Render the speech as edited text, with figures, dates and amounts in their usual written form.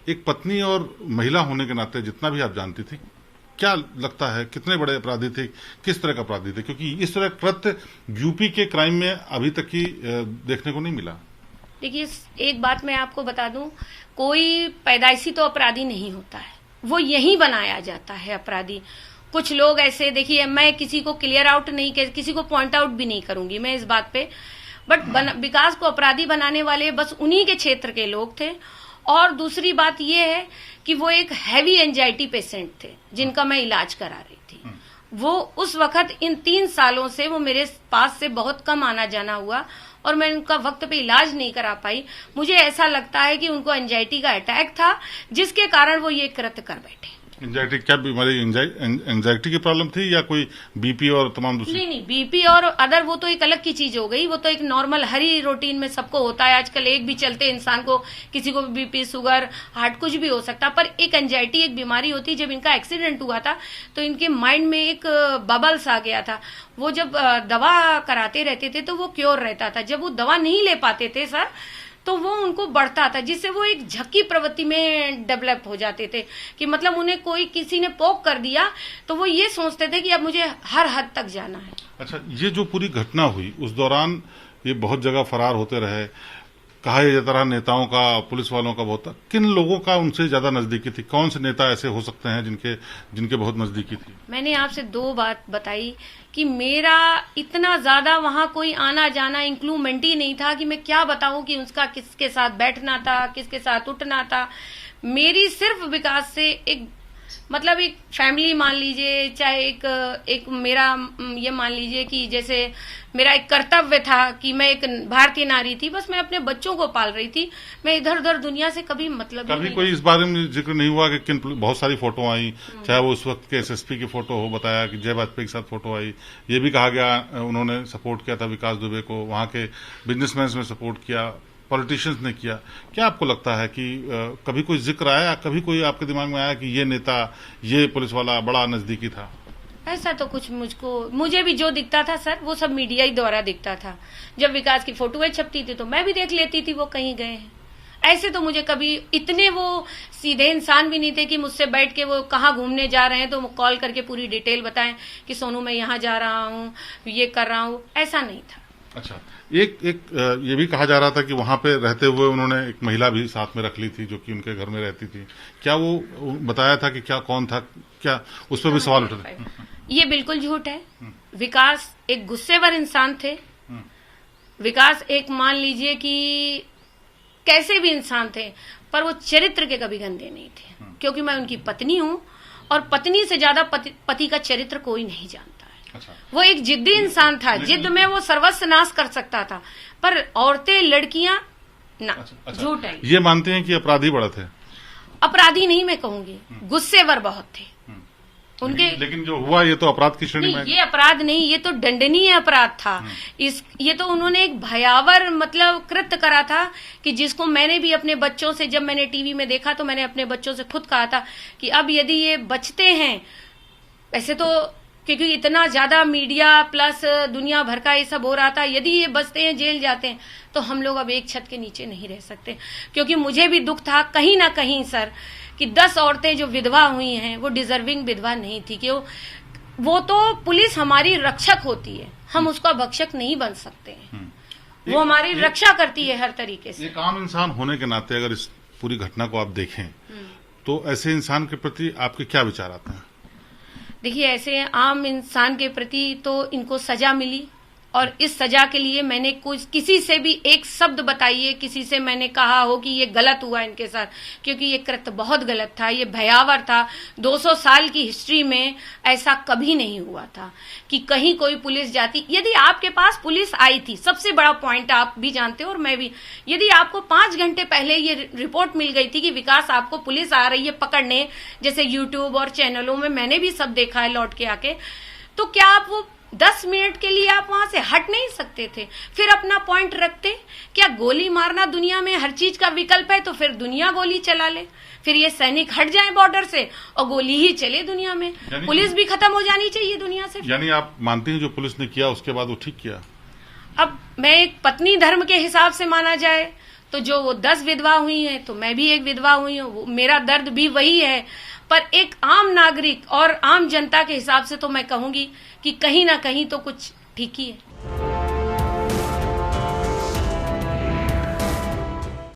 एक पत्नी और महिला होने के नाते जितना भी आप जानती थी, क्या लगता है कितने बड़े अपराधी थे, किस तरह का अपराधी थे? क्योंकि इस तरह कृत्य यूपी के क्राइम में अभी तक ही देखने को नहीं मिला। देखिए, एक बात मैं आपको बता दूं, कोई पैदाइशी तो अपराधी नहीं होता है, वो यही बनाया जाता है अपराधी। कुछ लोग ऐसे, देखिए मैं किसी को क्लियर आउट नहीं, किसी को पॉइंट आउट भी नहीं करूंगी मैं इस बात पे, बट विकास को अपराधी बनाने वाले बस उन्हीं के क्षेत्र के लोग थे। और दूसरी बात ये है कि वो एक हैवी एंजाइटी पेशेंट थे जिनका मैं इलाज करा रही थी। वो उस वक्त इन 3 सालों से वो मेरे पास से बहुत कम आना जाना हुआ और मैं उनका वक्त पे इलाज नहीं करा पाई। मुझे ऐसा लगता है कि उनको एंजाइटी का अटैक था जिसके कारण वो ये कृत्य कर बैठे। एंजाइटी क्या बीमारी, एंजाइटी की प्रॉब्लम थी या कोई बीपी और तमाम दूसरी? नहीं, बीपी और अदर वो तो एक अलग की चीज हो गई। वो तो एक नॉर्मल हरी रूटीन में सबको होता है आजकल, एक भी चलते इंसान को, किसी को बीपी, शुगर, हार्ट कुछ भी हो सकता। पर एक एंजाइटी एक बीमारी होती है। जब इनका एक्सीडेंट हुआ था तो इनके माइंड में एक बबल्स आ गया था। वो जब दवा कराते रहते थे तो वो क्योर रहता था, जब वो दवा नहीं ले पाते थे सर तो वो उनको बढ़ता था, जिससे वो एक झक्की प्रवृत्ति में डेवलप हो जाते थे कि मतलब उन्हें कोई किसी ने पोक कर दिया तो वो ये सोचते थे कि अब मुझे हर हद तक जाना है। अच्छा, ये जो पूरी घटना हुई उस दौरान ये बहुत जगह फरार होते रहे, कहा जाता रहा नेताओं का, पुलिस वालों का बहुत, किन लोगों का उनसे ज्यादा नजदीकी थी? कौन से नेता ऐसे हो सकते हैं जिनके बहुत नजदीकी थी? मैंने आपसे 2 बात बताई कि मेरा इतना ज्यादा वहां कोई आना जाना इंक्लूमेंट ही नहीं था कि मैं क्या बताऊं कि उसका किसके साथ बैठना था, किसके साथ उठना था। मेरी सिर्फ विकास से एक मतलब एक फैमिली मान लीजिए, चाहे एक मेरा ये मान लीजिए कि जैसे मेरा एक कर्तव्य था कि मैं एक भारतीय नारी थी, बस मैं अपने बच्चों को पाल रही थी। मैं इधर उधर दुनिया से कभी मतलब कभी कोई इस बारे में जिक्र नहीं हुआ कि किन, बहुत सारी फोटो आई, चाहे वो उस वक्त के एसएसपी की फोटो हो, बताया कि जय वाजपेयी के साथ फोटो आई, ये भी कहा गया उन्होंने सपोर्ट किया था विकास दुबे को, वहां के बिजनेसमैन ने सपोर्ट किया, पॉलिटिशियंस ने किया। क्या आपको लगता है कि कभी कोई जिक्र आया, कभी कोई आपके दिमाग में आया कि ये नेता, ये पुलिस वाला बड़ा नजदीकी था? ऐसा तो कुछ मुझे भी जो दिखता था सर वो सब मीडिया ही द्वारा दिखता था। जब विकास की फोटोएं छपती थी तो मैं भी देख लेती थी वो कहीं गए हैं। ऐसे तो मुझे कभी इतने वो सीधे इंसान भी नहीं थे कि मुझसे बैठ के वो कहाँ घूमने जा रहे हैं तो कॉल करके पूरी डिटेल बताएं कि सोनू मैं यहाँ जा रहा हूँ, ये कर रहा हूँ, ऐसा नहीं था। अच्छा, एक ये भी कहा जा रहा था कि वहां पे रहते हुए उन्होंने एक महिला भी साथ में रख ली थी जो कि उनके घर में रहती थी। क्या वो बताया था कि क्या, कौन था, क्या उस पर भी सवाल उठे? ये बिल्कुल झूठ है। विकास एक गुस्सेवर इंसान थे। विकास एक मान लीजिए कि कैसे भी इंसान थे, पर वो चरित्र के कभी गंदे नहीं थे, क्योंकि मैं उनकी पत्नी हूँ और पत्नी से ज्यादा पति का चरित्र कोई नहीं जानता। अच्छा। वो एक जिद्दी इंसान था, जिद में वो सर्वस्व नाश कर सकता था, पर औरतें, लड़कियां ना। अच्छा। झूठ है। ये मानते हैं कि अपराधी बड़ा थे? अपराधी नहीं मैं कहूंगी, गुस्सेवर बहुत थे उनके। लेकिन जो हुआ ये तो अपराध की श्रेणी में? ये अपराध नहीं, ये तो दंडनीय अपराध था। ये तो उन्होंने एक भयावर मतलब कृत्य करा था कि जिसको मैंने भी अपने बच्चों से, जब मैंने टीवी में देखा तो मैंने अपने बच्चों से खुद कहा था कि अब यदि ये बचते हैं, ऐसे तो क्योंकि इतना ज्यादा मीडिया प्लस दुनिया भर का ये सब हो रहा था, यदि ये बचते हैं, जेल जाते हैं, तो हम लोग अब एक छत के नीचे नहीं रह सकते। क्योंकि मुझे भी दुख था कहीं ना कहीं सर कि 10 औरतें जो विधवा हुई हैं वो डिजर्विंग विधवा नहीं थी। कि वो तो पुलिस हमारी रक्षक होती है, हम उसका भक्षक नहीं बन सकते हैं। वो हमारी रक्षा करती है हर तरीके से। एक आम इंसान होने के नाते अगर इस पूरी घटना को आप देखें तो ऐसे इंसान के प्रति आपके क्या विचार आते हैं? देखिए, ऐसे आम इंसान के प्रति तो इनको सजा मिली और इस सजा के लिए मैंने किसी से भी एक शब्द बताइए, किसी से मैंने कहा हो कि ये गलत हुआ इनके साथ, क्योंकि ये कृत्य बहुत गलत था, ये भयावह था। 200 साल की हिस्ट्री में ऐसा कभी नहीं हुआ था कि कहीं कोई पुलिस जाती। यदि आपके पास पुलिस आई थी, सबसे बड़ा पॉइंट आप भी जानते हो और मैं भी, यदि आपको 5 घंटे पहले ये रिपोर्ट मिल गई थी कि विकास आपको पुलिस आ रही है पकड़ने, जैसे यूट्यूब और चैनलों में मैंने भी सब देखा है लौट के आके, तो क्या आप वो 10 मिनट के लिए आप वहां से हट नहीं सकते थे? फिर अपना पॉइंट रखते। क्या गोली मारना दुनिया में हर चीज का विकल्प है? तो फिर दुनिया गोली चला ले, फिर ये सैनिक हट जाएं बॉर्डर से और गोली ही चले दुनिया में। पुलिस भी खत्म हो जानी चाहिए दुनिया से। यानी आप मानते हैं जो पुलिस ने किया उसके बाद वो ठीक किया? अब मैं एक पत्नी धर्म के हिसाब से माना जाए तो जो वो 10 विधवा हुई हैं, तो मैं भी एक विधवा हुई हूँ, मेरा दर्द भी वही है। पर एक आम नागरिक और आम जनता के हिसाब से तो मैं कहूंगी कि कहीं ना कहीं तो कुछ ठीक ही है।